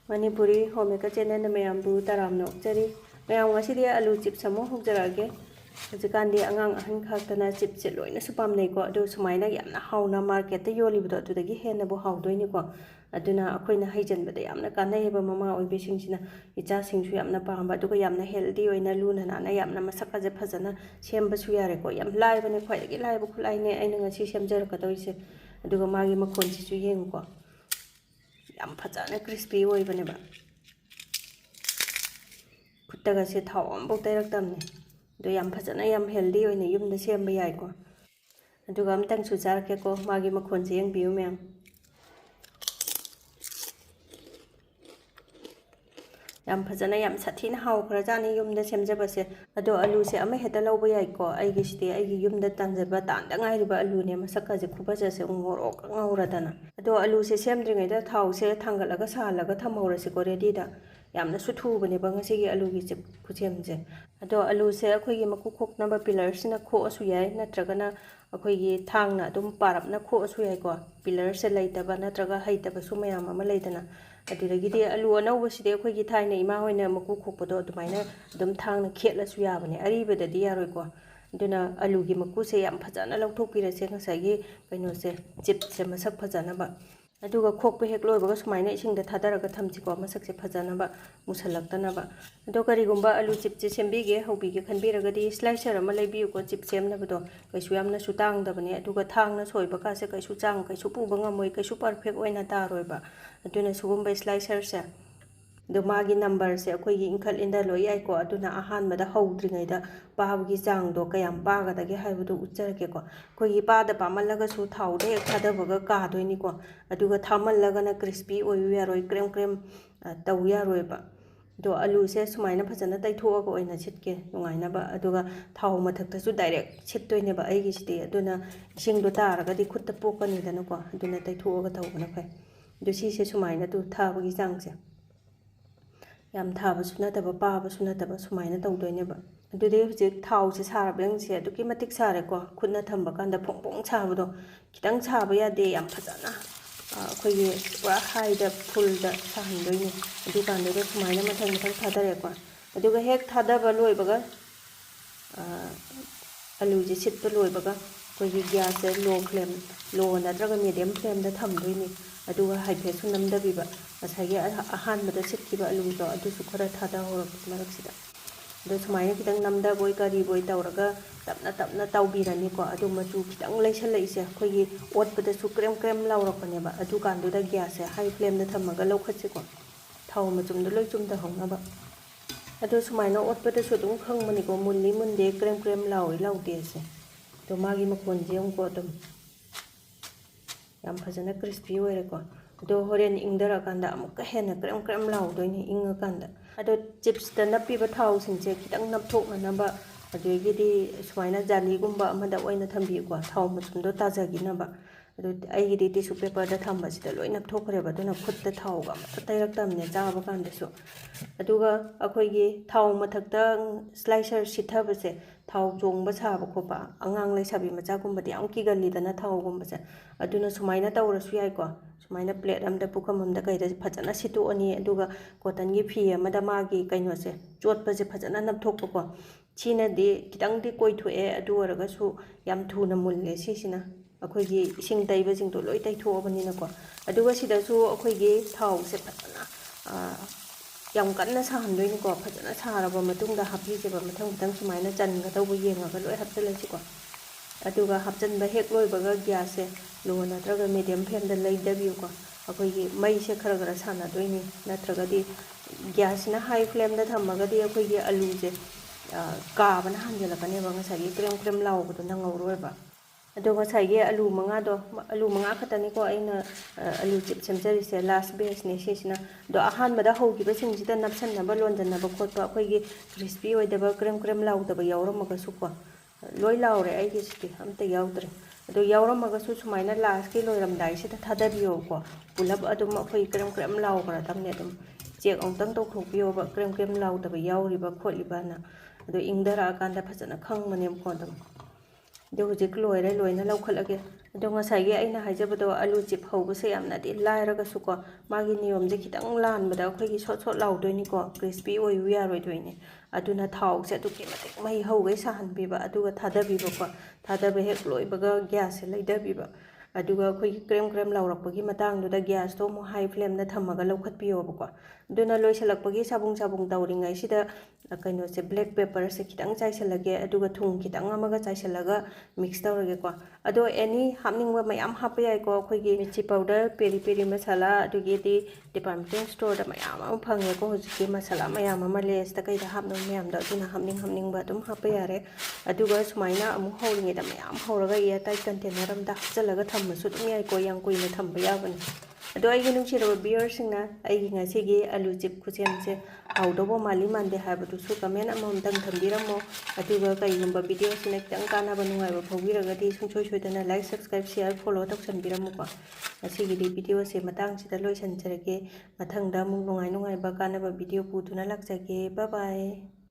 Manipuri homemaker channel na mayambu taramno chari mayam ngasidi alu chips amo hugjarage hujikandi angang ahan khaktana chips loina su pamnei ko adu sumaina yamna hauna market ta yolibdo adudagi henna bo hawdoini ko aduna akoina haijanbada yamna kanaiba mama oibe singsina icha singsu yamna pamba aduga yamna healthy oina luna na yamna masaka je phajana semba su yare ko yam laibane khwaidagi laiba khulaine aina ngasi semjar ka toise aduga magi makhon si su yeng ko yam phajana crispy oibane ba khutaga se thaw ambo tairak tamne do yam phajana yam healthy oina yumda semba yai ko aduga amtang su jarke ko magi makhon se yeng biu mem yam phajana yam sathina haw khrajani yumda semjabase ado alu se ama heta lawba yai ko aigi site aigi yumda tanjaba tanda ngai riba alu ne masaka je khubaja se ngorok ngauradana ado alu se semdringai da thaw se thangalaga salaga thamhorasi ko ready da yamna suthu bane ba ngasi gi alu gi chip khuchemje ado alu se akhoi gi maku khokna ba pillar sina kho asu yai natragana akhoi gi thangna dum parapna kho asu yai ko pillar se laitaba natraga haitaba sumayam ama laitana aduragidi alu anauba side akhoi gi thaina ima hoina maku khokpado adumaina dum thangna khetlasu yabane aribadadi yaroi ko aduna alu gi maku se yam phajana lawthokpirase ngasagi kaino se chip se masak phajana ba aduga khokpe hek loibaga sumaina isingda thadaraga thamchi ko masak se phajana ba musalakdana ba ado karigumba alu chip che sembige hobige khanbiragadi slicer ama leibiu ko chip semnabado kaisu yamna su tangdabane aduga thangna soiba ka se kaisu chang kaisu puba ngamoi kaisu perfect oina taroiba aduna sugumba slicer se do magi number se akhoi gi inkhal inda loi ai ko aduna ahan mada howdringai da pabgi chang do kayam paga dagi haibudu ucharke ko khoi gi pada pamallaga su thaude khadabaga ka doini ko aduga thamallaga na crispy oyu yaroi krem krem taw yaroi ba do alu se sumaina phajana taithoga oina chitke nungaina ba aduga thaw mathakta su direct chittoine ba ai gi site aduna ising do taraga di khutta pokani dana ko aduna taithoga tawbana phai do si se sumaina tu thabagi chang se yam thabasu nataba pabasu nataba sumaina tawdoineba adudi hujik thau se sarabeng se aduki matik sare ko khutna thamba kanda phongphong chabado kitang chaba yade yam phajana akhoi gi pura high da full da sahandoini adu kanda do sumaina mathang mathang thadare ko aduga hek thadaba loibaga alu ji sitpa loibaga akhoi gi gas se low flame low nadraga medium flame da thamdoini aduga high fe su namdabiba asagi ahanbada sitkiba alu do adusu khara thada horok maraksida do sumaina kitang namda boy kari boy tawraga tapna tapna tawbirani ko adu machu kitang laisala ise khoi gi otbada su krem krem lawrakane ba adu kandu da gas se high flame da thamaga lawkhatse ko thaw machum do loi chum da hongna ba adu sumaina otbada su dum khangmani ko munli munde krem krem lawi lawde se do magi makhon jeong ko dum yam phajana crispy oire ko do horen ingdara kanda amukka hena krem krem lawdoini inga kanda ado chips da napiba thaw singche kitang napthokna naba adugidi sumaina jali gumba amada oina thambi ko thaw machum do tajagina ba ado aigidi tissue paper da thamba sida loi napthokre ba dona khutta thaw ga tairak tamne jaba kanda su aduga akhoi gi thaw mathakta slicer sithaba se thaw jongba saba khopa angang leisabi macha gumbadi amki galli dana thaw gumba se aduna sumaina tawrasu yai ko sumaina plate amda pukhamamda kaida phajana situ ani aduga cotton gi phi amada magi kaino se chotpa je phajana napthokpa ko china di kitang di koithoe adu oraga su yam thuna mulle sisina akhoi gi ising taiba jing to loi taithobani na ko aduga sida su akhoi gi thaw se phajana yam kanna sahandoini ko phajana saraba matungda hapi je ba mathang mathang sumaina changa tawbu yengaga loi hapjalasi ko aduga hapjanba hek loibaga gas se low natraga medium flame da leidabiu ko akhoi gi mai se khara khara sana doini natraga di gas na high flame da thamaga di akhoi gi alu je ka bana hanjala kane ba ngasagi krem krem law ko na ngauroi ba ado ngasagi alu manga khatani ko aina alu chip semjari se last base ne sesina do ahan mada hogi ba singjida napsan na ba lonjan na ba khotpa akhoi gi crispy oidaba krem krem law da ba yauramaga su ko loi laure ai gi sti amta yaudre ado yauramaga su sumaina last ki loiramdai sida thadabiyo ko pulap adum akhoi krem krem law kara tamne adum chek ongtang to khokbiyo ba krem krem law da ba yauri ba kholi ba na ado ingdara kanda phajana khangmane ko dum ꯑꯗꯣ ꯍꯧꯖꯤꯛ ꯂꯣꯏꯔꯦ, ꯂꯣꯏꯅ ꯂꯧꯈꯠꯂꯒꯦ꯫ ꯑꯗꯣ ꯉꯁꯥꯏꯒꯤ ꯑꯩꯅ ꯍꯥꯏꯖꯕꯗꯣ ꯑꯂꯨ chief ꯍꯧꯕꯁꯦ ꯌꯥꯝꯅꯗꯤ ꯂꯥꯏꯔꯒꯁꯨꯀꯣ ꯃꯥꯒꯤ ꯅꯤꯌꯣꯝꯁꯦ ꯈꯤꯇꯪ ꯂꯥꯟꯕꯗ ꯑꯩꯈꯣꯏꯒꯤ ꯁꯣꯠ ꯁꯣꯠ ꯂꯥꯎꯗꯣꯏꯅꯤꯀꯣ, ꯀ꯭ꯔꯤꯁꯄꯤ ꯑꯣꯏꯌꯨ ꯌꯥꯔꯣꯏꯗꯣꯏꯅꯤ꯫ ꯑꯗꯨꯅ ꯊꯥꯎꯁꯦ ꯑꯗꯨꯛꯀꯤ ꯃꯇꯤꯛ ꯃꯩ ꯍꯧꯒꯩ ꯁꯥꯍꯟꯕꯤꯕ, ꯑꯗꯨꯒ ꯊꯥꯗꯕꯤꯕꯀꯣ, ꯊꯥꯗꯕ ꯍꯦꯛ ꯂꯣꯏꯕꯒ ꯒ꯭ꯌꯥꯁꯁꯦ ꯂꯩꯊꯕꯤꯕ꯫ ꯑꯗꯨꯒ ꯑꯩꯈꯣꯏꯒꯤ ꯀ꯭ꯔꯦꯝ ꯀ꯭ꯔꯦꯝ ꯂꯥꯎꯔꯛꯄꯒꯤ ꯃꯇꯥꯡꯗꯨꯗ ꯒ꯭ꯌꯥꯁꯇꯣ ꯑꯃꯨꯛ ꯍꯥꯏ ꯐ꯭ꯂꯦꯝꯗ ꯊꯝꯃꯒ ꯂꯧꯈꯠꯄꯤꯌꯣꯕꯀꯣ꯫ ꯑꯗꯨꯅ ꯂꯣꯏꯁꯤꯜꯂꯛꯄꯒꯤ ꯁꯥꯕꯨꯡ ꯁꯥꯕꯨꯡ ꯇꯧꯔꯤꯉꯩꯁꯤꯗ ꯀꯩꯅꯣꯁꯦ ꯕ꯭ꯂꯦꯛ ꯄꯦꯄꯔꯁꯦ ꯈꯤꯇꯪ ꯆꯥꯏꯁꯤꯜꯂꯒꯦ, ꯑꯗꯨꯒ ꯊꯨꯝ ꯈꯤꯇꯪ ꯑꯃꯒ ꯆꯥꯏꯁꯤꯜꯂꯒ ꯃꯤꯛꯁ ꯇꯧꯔꯒꯦꯀꯣ꯫ ꯑꯗꯣ ꯑꯦꯅꯤ ꯍꯥꯞꯅꯤꯡꯕ ꯃꯌꯥꯝ ꯍꯥꯞꯄ ꯌꯥꯏꯀꯣ, ꯑꯩꯈꯣꯏꯒꯤ ꯃꯤꯔꯆꯤ ꯄꯥꯎꯗꯔ, ꯄꯦꯔꯤ ꯄꯦꯔꯤ ꯃꯁꯥꯂꯥ, ꯑꯗꯨꯒꯤꯗꯤ ꯗꯤꯄꯥꯔꯠꯃꯦꯟꯇꯦꯜ ꯁ꯭ꯇꯣꯔꯗ ꯃꯌꯥꯝ ꯑꯃ ꯐꯪꯉꯦꯀꯣ ꯍꯧꯖꯤꯛꯇꯤ ꯃꯁꯥꯂꯥ ꯃꯌꯥꯝ ꯑꯃ, ꯂꯦꯁꯇ ꯀꯩꯗ ꯍꯥꯞꯅꯕ ꯃꯌꯥꯝꯗꯣ, ꯑꯗꯨꯅ ꯍꯥꯞꯅꯤꯡꯕ ꯑꯗꯨꯝ ꯍꯥꯞꯄ ꯌꯥꯔꯦ꯫ ꯑꯗꯨꯒ ꯁꯨꯃꯥꯏꯅ ꯑꯃꯨꯛ ꯍꯧꯔꯤꯉꯩꯗ ꯃꯌꯥꯝ ꯍꯧꯔꯒ ꯏꯌꯔꯇꯥꯏꯠ ꯀꯟꯇꯦꯅꯔ ꯑꯝꯗ ꯍꯥꯞꯆꯤꯜꯂꯒ ꯊꯝꯕꯁꯨ ꯑꯗꯨꯝ ꯌꯥꯏꯀꯣ, ꯌꯥꯝ ꯀꯨꯏꯅ ꯊꯝꯕ ꯌꯥꯕꯅꯤ꯫ ꯑꯗꯣ ꯑꯩꯒꯤ ꯅꯨꯡꯁꯤꯔꯕ ꯚ꯭ꯌꯨꯌꯔꯁꯤꯡꯅ ꯑꯩꯒꯤ ꯉꯁꯤꯒꯤ ꯑꯂꯨ ꯆꯤꯞ ꯈꯨꯠꯁꯦꯝꯁꯦ ꯍꯥꯎꯗꯧꯕ ꯃꯥꯜꯂꯤ ꯃꯥꯟꯗꯦ ꯍꯥꯏꯕꯗꯨꯁꯨ ꯀꯃꯦꯟ ꯑꯃꯃꯝꯇꯪ ꯊꯝꯕꯤꯔꯝꯃꯣ꯫ ꯑꯗꯨꯒ ꯀꯩꯒꯨꯝꯕ ꯚꯤꯗꯤꯑꯣꯁꯤꯅ ꯈꯤꯇꯪ ꯀꯥꯟꯅꯕ ꯅꯨꯡꯉꯥꯏꯕ ꯐꯥꯎꯕꯤꯔꯒꯗꯤ ꯁꯨꯡꯁꯣꯏ ꯁꯣꯏꯗꯅ ꯂꯥꯏꯛ, ꯁꯕꯁꯀ꯭ꯔꯥꯏꯕ, ꯁꯤꯌꯔ, ꯐꯣꯂꯣ ꯇꯧꯁꯟꯕꯤꯔꯝꯃꯨꯀꯣ꯫ ꯉꯁꯤꯒꯤꯗꯤ ꯚꯤꯗꯤꯑꯣꯁꯦ ꯃꯇꯥꯡꯁꯤꯗ ꯂꯣꯏꯁꯤꯟꯖꯔꯒꯦ꯫ ꯃꯊꯪꯗ ꯑꯃꯨꯛ ꯅꯨꯡꯉꯥꯏꯕ ꯀꯥꯟꯅꯕ ꯚꯤꯗꯤꯑꯣ ꯄꯨꯗꯨꯅ ꯂꯥꯛꯆꯒꯦ꯫ ꯕꯥꯏ ꯕꯥꯏ꯫